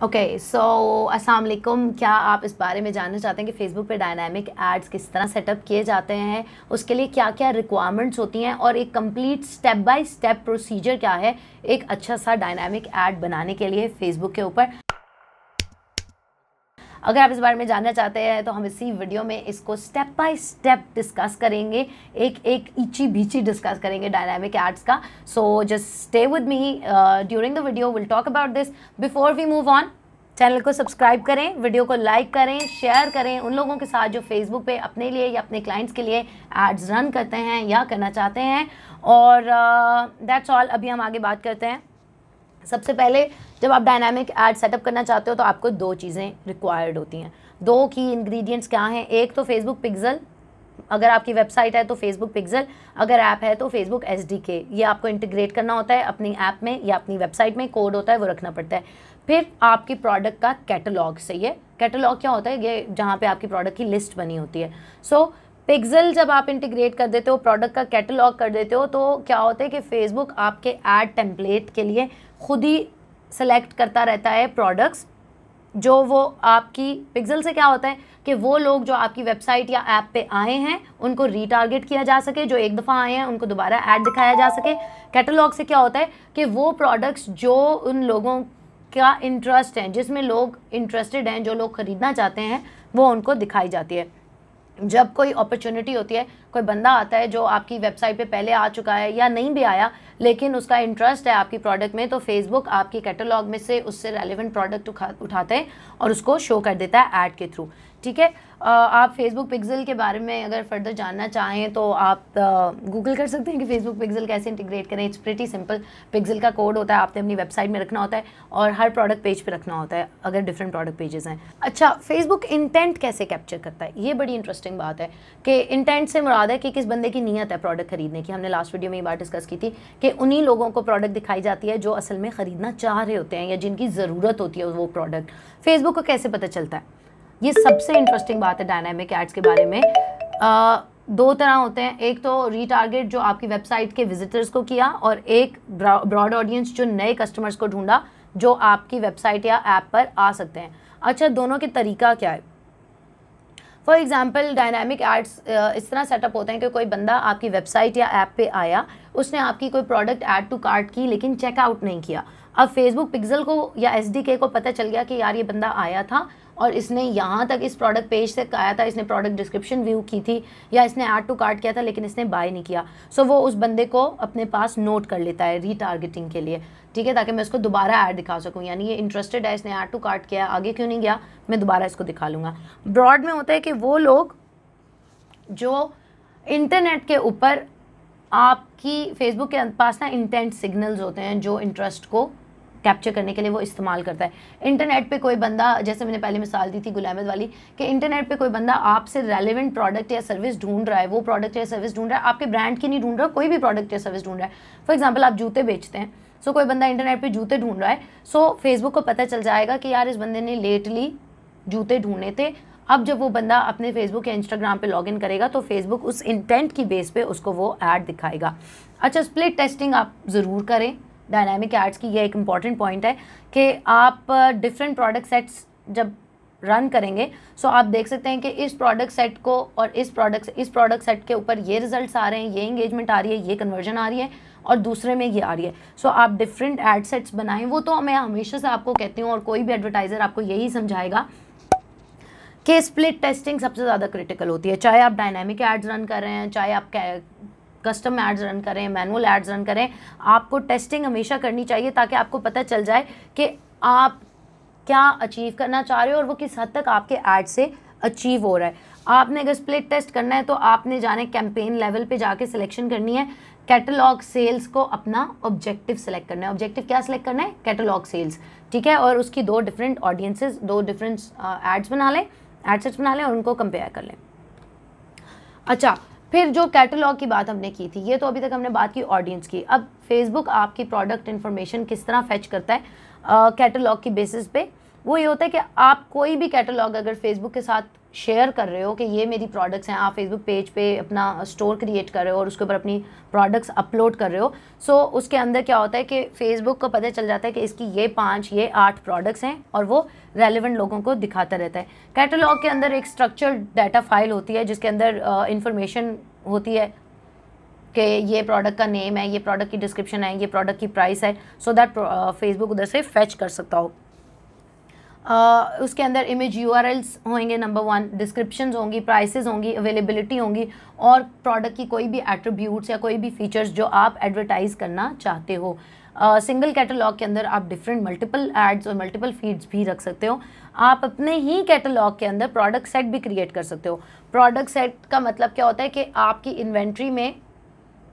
Okay so अस्सलाम वालेकुम। क्या आप इस बारे में जानना चाहते हैं कि फ़ेसबुक पे डायनामिक एड्स किस तरह सेटअप किए जाते हैं, उसके लिए क्या क्या रिक्वायरमेंट्स होती हैं और एक complete step by step procedure क्या है एक अच्छा सा डायनामिक एड बनाने के लिए फ़ेसबुक के ऊपर। अगर आप इस बारे में जानना चाहते हैं तो हम इसी वीडियो में इसको स्टेप बाय स्टेप डिस्कस करेंगे, एक एक इची बीची डिस्कस करेंगे डायनामिक एड्स का। So just stay with me during the video, will talk about this. Before we move on, channel को सब्सक्राइब करें, वीडियो को लाइक करें, शेयर करें उन लोगों के साथ जो फेसबुक पे अपने लिए या अपने क्लाइंट्स के लिए एड्स रन करते हैं या करना चाहते हैं। और दैट्स ऑल। अभी हम आगे बात करते हैं। सबसे पहले जब आप डायनामिक एड सेटअप करना चाहते हो तो आपको दो चीज़ें रिक्वायर्ड होती हैं। दो की इंग्रेडिएंट्स क्या हैं? एक तो फेसबुक पिक्सल, अगर आपकी वेबसाइट है तो फेसबुक पिक्सल, अगर ऐप है तो फेसबुक एसडीके। ये आपको इंटीग्रेट करना होता है अपनी ऐप में या अपनी वेबसाइट में, कोड होता है वो रखना पड़ता है। फिर आपकी प्रोडक्ट का कैटलॉग। सही है, कैटलॉग क्या होता है? ये जहाँ पे आपकी प्रोडक्ट की लिस्ट बनी होती है। सो पिक्सल जब आप इंटीग्रेट कर देते हो, प्रोडक्ट का कैटलॉग कर देते हो, तो क्या होता है कि फेसबुक आपके ऐड टेम्पलेट के लिए खुद ही सेलेक्ट करता रहता है प्रोडक्ट्स, जो वो आपकी पिक्सल से क्या होता है कि वो लोग जो आपकी वेबसाइट या ऐप पे आए हैं उनको रीटारगेट किया जा सके, जो एक दफ़ा आए हैं उनको दोबारा ऐड दिखाया जा सके। कैटलॉग से क्या होता है कि वो प्रोडक्ट्स जो उन लोगों का इंटरेस्ट है, जिसमें लोग इंटरेस्टेड हैं, जो लोग ख़रीदना चाहते हैं, वो उनको दिखाई जाती है। जब कोई अपॉर्चुनिटी होती है, कोई बंदा आता है जो आपकी वेबसाइट पे पहले आ चुका है या नहीं भी आया लेकिन उसका इंटरेस्ट है आपकी प्रोडक्ट में, तो फेसबुक आपकी कैटलॉग में से उससे रेलेवेंट प्रोडक्ट उठाते हैं और उसको शो कर देता है ऐड के थ्रू। ठीक है, आप फेसबुक पिक्सल के बारे में अगर फर्दर जानना चाहें तो आप गूगल कर सकते हैं कि फेसबुक पिक्सल कैसे इंटीग्रेट करें। It's pretty simple. पिक्सल का कोड होता है, आपने अपनी वेबसाइट में रखना होता है और हर प्रोडक्ट पेज पे रखना होता है अगर डिफरेंट प्रोडक्ट पेजेस हैं। अच्छा, फेसबुक इंटेंट कैसे कैप्चर करता है? ये बड़ी इंटरेस्टिंग बात है कि इंटेंट से मुराद है कि किस बंदे की नीयत है प्रोडक्ट खरीदने की। हमने लास्ट वीडियो में ये बात डिस्कस की थी कि उन्हीं लोगों को प्रोडक्ट दिखाई जाती है जो असल में ख़रीदना चाह रहे होते हैं या जिनकी ज़रूरत होती है वो प्रोडक्ट। फेसबुक को कैसे पता चलता है? ये सबसे इंटरेस्टिंग बात है डायनामिक एड्स के बारे में। दो तरह होते हैं, एक तो रीटारगेट जो आपकी वेबसाइट के विजिटर्स को किया, और एक ब्रॉड ऑडियंस जो नए कस्टमर्स को ढूंढा जो आपकी वेबसाइट या ऐप पर आ सकते हैं। अच्छा, दोनों के तरीका क्या है? फॉर एग्जाम्पल डायनामिक एड्स इस तरह सेटअप होते हैं कि कोई बंदा आपकी वेबसाइट या ऐप पे आया, उसने आपकी कोई प्रोडक्ट ऐड टू कार्ट की लेकिन चेकआउट नहीं किया। अब फेसबुक पिक्सल को या एसडीके को पता चल गया कि यार ये बंदा आया था और इसने यहाँ तक इस प्रोडक्ट पेज तक आया था, इसने प्रोडक्ट डिस्क्रिप्शन व्यू की थी या इसने ऐड टू कार्ट किया था लेकिन इसने बाय नहीं किया। सो वो उस बंदे को अपने पास नोट कर लेता है रीटारगेटिंग के लिए। ठीक है, ताकि मैं उसको दोबारा ऐड दिखा सकूँ, यानी ये इंटरेस्टेड है, इसने ऐड टू कार्ट किया, आगे क्यों नहीं गया, मैं दोबारा इसको दिखा लूँगा। ब्रॉड में होता है कि वो लोग जो इंटरनेट के ऊपर आपकी फेसबुक के पास ना इंटेंट सिग्नल्स होते हैं जो इंटरेस्ट को कैप्चर करने के लिए वो इस्तेमाल करता है। इंटरनेट पे कोई बंदा, जैसे मैंने पहले मिसाल दी थी गुल अहमद वाली, कि इंटरनेट पे कोई बंदा आपसे रेलेवेंट प्रोडक्ट या सर्विस ढूंढ रहा है, वो प्रोडक्ट या सर्विस ढूंढ रहा है, आपके ब्रांड की नहीं ढूंढ रहा, कोई भी प्रोडक्ट या सर्विस ढूंढ रहा है। फॉर एग्जाम्पल आप जूते बेचते हैं, सो कोई बंदा इंटरनेट पर जूते ढूंढ रहा है, सो फेसबुक को पता चल जाएगा कि यार इस बंदे ने लेटली जूते ढूंढे थे। अब जब वो बंदा अपने फेसबुक या इंस्टाग्राम पे लॉगिन करेगा तो फेसबुक उस इंटेंट की बेस पे उसको वो ऐड दिखाएगा। अच्छा, स्प्लिट टेस्टिंग आप ज़रूर करें डायनामिक एड्स की। ये एक इम्पॉर्टेंट पॉइंट है कि आप डिफरेंट प्रोडक्ट सेट्स जब रन करेंगे, सो आप देख सकते हैं कि इस प्रोडक्ट सेट को और इस प्रोडक्ट सेट के ऊपर ये रिजल्ट्स आ रहे हैं, ये इंगेजमेंट आ रही है, ये कन्वर्जन आ रही है और दूसरे में ये आ रही है। सो आप डिफरेंट एड सेट्स बनाएं। वो तो मैं हमेशा से आपको कहती हूँ और कोई भी एडवर्टाइज़र आपको यही समझाएगा कि स्प्लिट टेस्टिंग सबसे ज़्यादा क्रिटिकल होती है। चाहे आप डायनामिक एड्स रन कर रहे हैं, चाहे आप कस्टम एड्स रन करें, मैनुअल एड्स रन करें, आपको टेस्टिंग हमेशा करनी चाहिए ताकि आपको पता चल जाए कि आप क्या अचीव करना चाह रहे हो और वो किस हद तक आपके एड से अचीव हो रहा है। आपने अगर स्प्लिट टेस्ट करना है तो आपने जाने कैंपेन लेवल पे जाके सिलेक्शन करनी है। कैटलॉग सेल्स को अपना ऑब्जेक्टिव सेलेक्ट करना है। ऑब्जेक्टिव क्या सेलेक्ट करना है? Catalogue sales. ठीक है, और उसकी दो डिफरेंट ऑडियंसेस, दो डिफरेंट एड्स बना लें, एड सेट्स बना लें और उनको कंपेयर कर लें। अच्छा, फिर जो कैटलॉग की बात हमने की थी, ये तो अभी तक हमने बात की ऑडियंस की। अब फेसबुक आपकी प्रोडक्ट इन्फॉर्मेशन किस तरह फेच करता है कैटलॉग की बेसिस पे? वो ये होता है कि आप कोई भी कैटलॉग अगर फेसबुक के साथ शेयर कर रहे हो कि ये मेरी प्रोडक्ट्स हैं, आप फेसबुक पेज पे अपना स्टोर क्रिएट कर रहे हो और उसके ऊपर अपनी प्रोडक्ट्स अपलोड कर रहे हो, सो उसके अंदर क्या होता है कि फेसबुक को पता चल जाता है कि इसकी ये 5 ये 8 प्रोडक्ट्स हैं और वो रेलिवेंट लोगों को दिखाता रहता है। कैटलॉग के अंदर एक स्ट्रक्चर्ड डाटा फाइल होती है जिसके अंदर इंफॉर्मेशन होती है कि ये प्रोडक्ट का नेम है, ये प्रोडक्ट की डिस्क्रिप्शन है, ये प्रोडक्ट की प्राइस है, सो दैट फेसबुक उधर से फेच कर सकता हो। उसके अंदर इमेज यूआरएल्स होंगे नंबर 1, डिस्क्रिप्शंस होंगी, प्राइसेस होंगी, अवेलेबिलिटी होंगी और प्रोडक्ट की कोई भी एट्रीब्यूट्स या कोई भी फीचर्स जो आप एडवर्टाइज करना चाहते हो। सिंगल कैटलॉग के अंदर आप डिफरेंट मल्टीपल एड्स और मल्टीपल फीड्स भी रख सकते हो। आप अपने ही कैटलॉग के अंदर प्रोडक्ट सेट भी क्रिएट कर सकते हो। प्रोडक्ट सेट का मतलब क्या होता है कि आपकी इन्वेंट्री में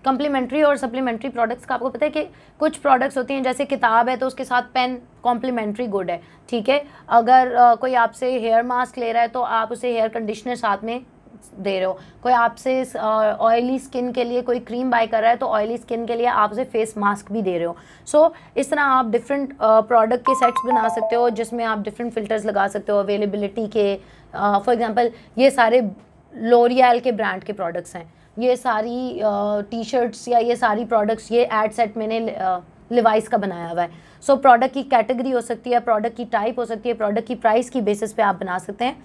कम्प्लीमेंट्री और सप्लीमेंट्री प्रोडक्ट्स का आपको पता है कि कुछ प्रोडक्ट्स होती हैं, जैसे किताब है तो उसके साथ पेन कॉम्प्लीमेंट्री गुड है, ठीक है। अगर कोई आपसे हेयर मास्क ले रहा है तो आप उसे हेयर कंडीशनर साथ में दे रहे हो। कोई आपसे ऑयली स्किन के लिए कोई क्रीम बाय कर रहा है तो ऑयली स्किन के लिए आप उसे फेस मास्क भी दे रहे हो। सो इस तरह आप डिफरेंट प्रोडक्ट के सेट्स बना सकते हो जिसमें आप डिफरेंट फिल्टर्स लगा सकते हो अवेलेबिलिटी के। फॉर एग्जांपल ये सारे लोरियल के ब्रांड के प्रोडक्ट्स हैं, ये सारी टी शर्ट्स या ये सारी प्रोडक्ट्स, ये एड सेट मैंने लिवाइस का बनाया हुआ है। सो प्रोडक्ट की कैटेगरी हो सकती है, प्रोडक्ट की टाइप हो सकती है, प्रोडक्ट की प्राइस की बेसिस पे आप बना सकते हैं।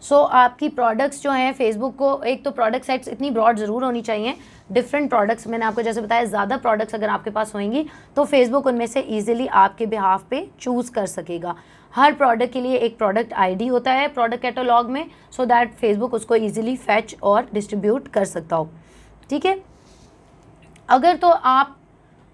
सो आपकी प्रोडक्ट्स जो हैं फेसबुक को, एक तो प्रोडक्ट सेट्स इतनी ब्रॉड ज़रूर होनी चाहिए, डिफरेंट प्रोडक्ट्स, मैंने आपको जैसे बताया ज़्यादा प्रोडक्ट्स अगर आपके पास होंगी तो फेसबुक उनमें से ईजिली आपके बिहाफ पे चूज़ कर सकेगा। हर प्रोडक्ट के लिए एक प्रोडक्ट आईडी होता है प्रोडक्ट कैटलॉग में, सो दैट फेसबुक उसको ईजिली फैच और डिस्ट्रीब्यूट कर सकता हो, ठीक है। अगर तो आप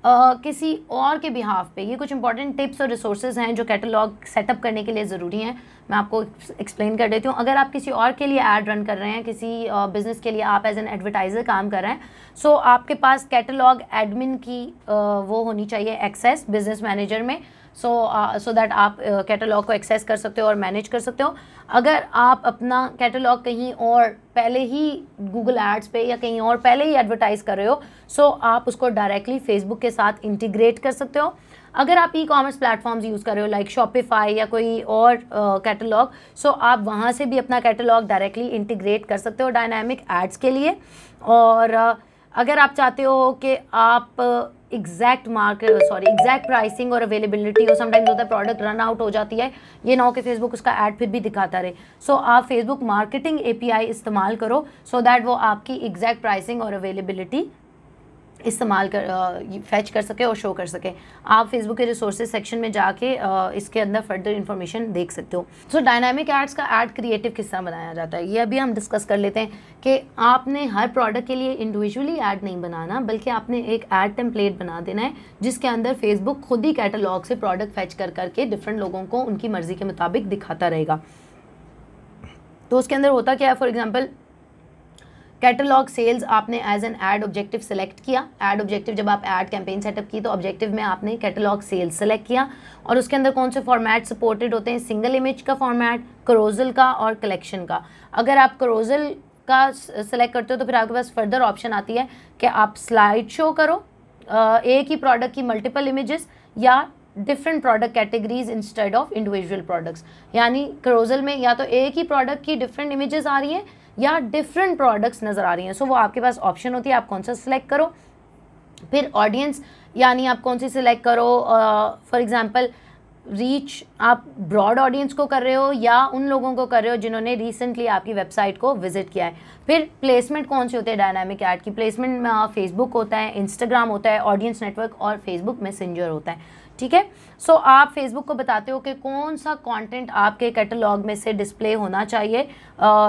किसी और के बिहाफ पे, ये कुछ इंपॉर्टेंट टिप्स और रिसोर्सेज हैं जो कैटलॉग सेटअप करने के लिए ज़रूरी हैं, मैं आपको एक्सप्लेन कर देती हूँ। अगर आप किसी और के लिए ऐड रन कर रहे हैं, किसी बिज़नेस के लिए आप एज एन एडवर्टाइज़र काम कर रहे हैं, सो आपके पास कैटलॉग एडमिन की वो होनी चाहिए एक्सेस बिजनेस मैनेजर में, सो दैट आप कैटलॉग को एक्सेस कर सकते हो और मैनेज कर सकते हो। अगर आप अपना कैटलॉग कहीं और पहले ही गूगल एड्स पे या कहीं और पहले ही एडवर्टाइज़ कर रहे हो, सो आप उसको डायरेक्टली फेसबुक के साथ इंटीग्रेट कर सकते हो। अगर आप ई कॉमर्स प्लेटफॉर्म्स यूज़ कर रहे हो लाइक शॉपिफाई या कोई और कैटलॉग, सो आप वहाँ से भी अपना कैटलॉग डायरेक्टली इंटीग्रेट कर सकते हो डायनामिक एड्स के लिए। और अगर आप चाहते हो कि आप एग्जैक्ट प्राइसिंग और अवेलेबिलिटी हो, समटाइम्स होता है प्रोडक्ट रन आउट हो जाती है, ये ना हो कि फेसबुक उसका ऐड फिर भी दिखाता रहे, सो आप फेसबुक मार्केटिंग एपीआई इस्तेमाल करो सो दैट वो आपकी एग्जैक्ट प्राइसिंग और अवेलेबिलिटी इस्तेमाल कर फैच कर सके और शो कर सके। आप फेसबुक के रिसोर्सेज सेक्शन में जाके इसके अंदर फर्दर इन्फॉर्मेशन देख सकते हो। सो डायनामिक एड्स का ऐड क्रिएटिव किस तरह बनाया जाता है, ये अभी हम डिस्कस कर लेते हैं कि आपने हर प्रोडक्ट के लिए इंडिविजुअली ऐड नहीं बनाना, बल्कि आपने एक ऐड टेम्पलेट बना देना है जिसके अंदर फेसबुक खुद ही कैटलॉग से प्रोडक्ट फैच कर करके डिफरेंट लोगों को उनकी मर्जी के मुताबिक दिखाता रहेगा। तो उसके अंदर होता क्या है, फॉर एग्जाम्पल कैटलॉग सेल्स आपने as an ad objective select किया। ऐड ऑब्जेक्टिव जब आप ऐड कैंपेन सेटअप की तो ऑब्जेक्टिव में आपने कैटलॉग सेल्स सेलेक्ट किया और उसके अंदर कौन से फॉर्मेट सपोर्टेड होते हैं, सिंगल इमेज का फॉर्मेट, करोजल का और कलेक्शन का। अगर आप करोजल का सेलेक्ट करते हो तो फिर आपके पास फर्दर ऑप्शन आती है कि आप स्लाइड शो करो एक ही प्रोडक्ट की मल्टीपल इमेजेस या different product categories instead of individual products. यानी करोजल में या तो एक ही प्रोडक्ट की डिफरेंट इमेजेस आ रही हैं या डिफरेंट प्रोडक्ट्स नज़र आ रही हैं, सो वो आपके पास ऑप्शन होती है, आप कौन सा सिलेक्ट करो। फिर ऑडियंस, यानी आप कौन सी सिलेक्ट करो, फॉर एग्जांपल रीच आप ब्रॉड ऑडियंस को कर रहे हो या उन लोगों को कर रहे हो जिन्होंने रिसेंटली आपकी वेबसाइट को विजिट किया है। फिर प्लेसमेंट कौन से होते हैं डायनामिक ऐड की, प्लेसमेंट में फेसबुक होता है, इंस्टाग्राम होता है, ऑडियंस नेटवर्क और फेसबुक मैसेंजर होता है, ठीक है। सो आप फेसबुक को बताते हो कि कौन सा कंटेंट आपके कैटलॉग में से डिस्प्ले होना चाहिए,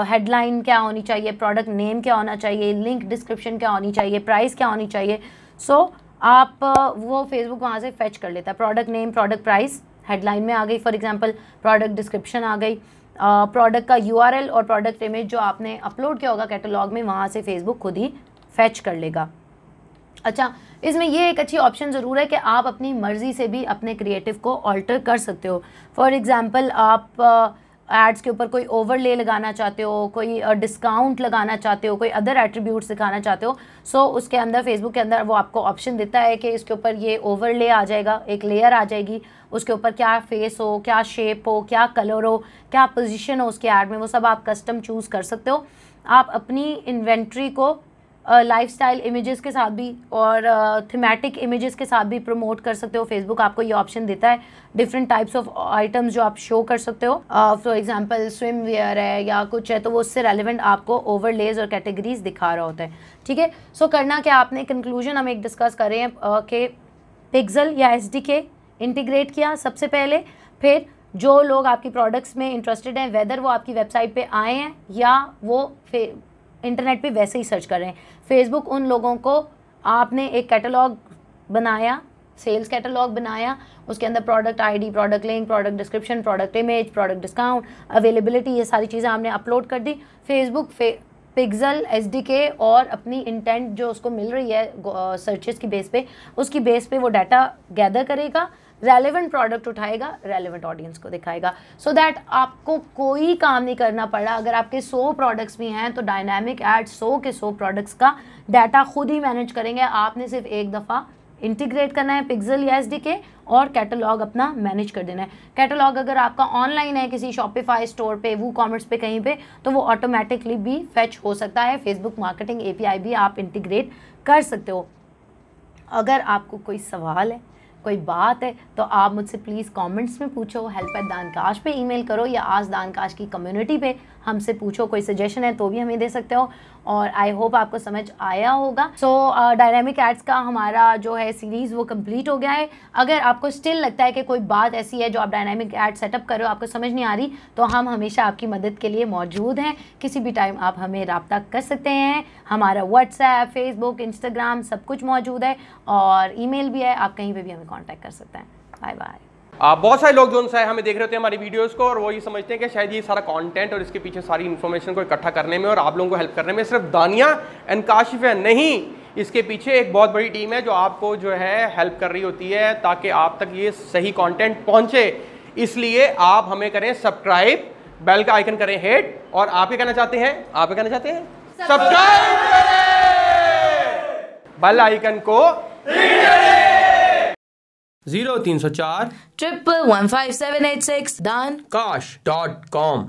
हेडलाइन क्या होनी चाहिए, प्रोडक्ट नेम क्या होना चाहिए, लिंक डिस्क्रिप्शन क्या होनी चाहिए, प्राइस क्या होनी चाहिए। सो आप वो फेसबुक वहाँ से फेच कर लेता है, product name, product price headline में आ गई, फॉर एग्जांपल प्रोडक्ट डिस्क्रिप्शन आ गई, प्रोडक्ट का यूआरएल और प्रोडक्ट इमेज जो आपने अपलोड किया होगा कैटलॉग में, वहाँ से फेसबुक खुद ही फेच कर लेगा। अच्छा, इसमें ये एक अच्छी ऑप्शन ज़रूर है कि आप अपनी मर्ज़ी से भी अपने क्रिएटिव को ऑल्टर कर सकते हो। फॉर एग्ज़ाम्पल आप एड्स के ऊपर कोई ओवरले लगाना चाहते हो, कोई डिस्काउंट लगाना चाहते हो, कोई अदर एट्रीब्यूट्स दिखाना चाहते हो, सो उसके अंदर फेसबुक के अंदर वो आपको ऑप्शन देता है कि इसके ऊपर ये ओवरले आ जाएगा, एक लेयर आ जाएगी, उसके ऊपर क्या फेस हो, क्या शेप हो, क्या कलर हो, क्या पोजीशन हो उसके ऐड में, वो सब आप कस्टम चूज़ कर सकते हो। आप अपनी इन्वेंट्री को लाइफस्टाइल इमेजेस के साथ भी और थीमेटिक इमेजेस के साथ भी प्रमोट कर सकते हो। फेसबुक आपको ये ऑप्शन देता है डिफरेंट टाइप्स ऑफ आइटम्स जो आप शो कर सकते हो। फॉर एग्जांपल स्विम वेयर है या कुछ है, तो वो उससे रेलिवेंट आपको ओवरलेज और कैटेगरीज दिखा रहा होता है। ठीक है, सो करना क्या आपने, कंक्लूजन हम एक डिस्कस कर रहे हैं कि पिक्सल या SDK इंटीग्रेट किया सबसे पहले, फिर जो लोग आपकी प्रोडक्ट्स में इंटरेस्टेड हैं, वेदर वो आपकी वेबसाइट पे आए हैं या वो इंटरनेट पे वैसे ही सर्च कर रहे हैं, फेसबुक उन लोगों को आपने एक कैटलॉग बनाया, सेल्स कैटलॉग बनाया, उसके अंदर product ID, product link, product description, product image, product discount, availability, ये सारी चीज़ें आपने अपलोड कर दी। फेसबुक पिक्सल SDK और अपनी इंटेंट जो उसको मिल रही है सर्चेस की बेस पे, उसकी बेस पे वो डाटा गैदर करेगा, रेलेवेंट प्रोडक्ट उठाएगा, रेलेवेंट ऑडियंस को दिखाएगा, सो दैट आपको कोई काम नहीं करना पड़ा। अगर आपके 100 प्रोडक्ट्स भी हैं तो डायनामिक एड 100 के 100 प्रोडक्ट्स का डाटा खुद ही मैनेज करेंगे। आपने सिर्फ एक दफ़ा इंटीग्रेट करना है पिक्सल या SDK और कैटलॉग अपना मैनेज कर देना है। कैटलॉग अगर आपका ऑनलाइन है किसी शॉपिफाई स्टोर पे, वूकॉमर्स पे, कहीं पे, तो वो ऑटोमेटिकली भी फेच हो सकता है। फेसबुक मार्केटिंग API भी आप इंटीग्रेट कर सकते हो। अगर आपको कोई सवाल है, कोई बात है, तो आप मुझसे प्लीज़ कमेंट्स में पूछो, help@dankash पे ईमेल करो या आज दानकाश की कम्युनिटी पे हमसे पूछो। कोई सजेशन है तो भी हमें दे सकते हो और आई होप आपको समझ आया होगा। सो डायनामिक एड्स का हमारा जो है सीरीज़ वो कंप्लीट हो गया है। अगर आपको स्टिल लगता है कि कोई बात ऐसी है जो आप डायनामिक एड सेटअप कर रहे हो, आपको समझ नहीं आ रही, तो हम हमेशा आपकी मदद के लिए मौजूद हैं। किसी भी टाइम आप हमें रब्ता कर सकते हैं। हमारा व्हाट्सएप, फेसबुक, इंस्टाग्राम सब कुछ मौजूद है और ईमेल भी है, आप कहीं पर भी हमें कॉन्टैक्ट कर सकते हैं। Bye bye. बहुत सारे लोग जो है हमें देख रहे होते हैं हमारी वीडियोस को और वो ये समझते हैं कि शायद ये सारा कंटेंट और इसके पीछे सारी इन्फॉर्मेशन को इकट्ठा करने में और आप लोगों को हेल्प करने में सिर्फ दानिया एंड काशिफ है। नहीं, इसके पीछे एक बहुत बड़ी टीम है जो आपको जो है हेल्प कर रही होती है ताकि आप तक ये सही कंटेंट पहुंचे। इसलिए आप हमें करें सब्सक्राइब, बेल का आइकन करें हिट, और आप क्या कहना चाहते हैं? आप क्या कहना चाहते हैं? सब्सक्राइब करें, बेल आइकन को 0304 1115786 dankash.com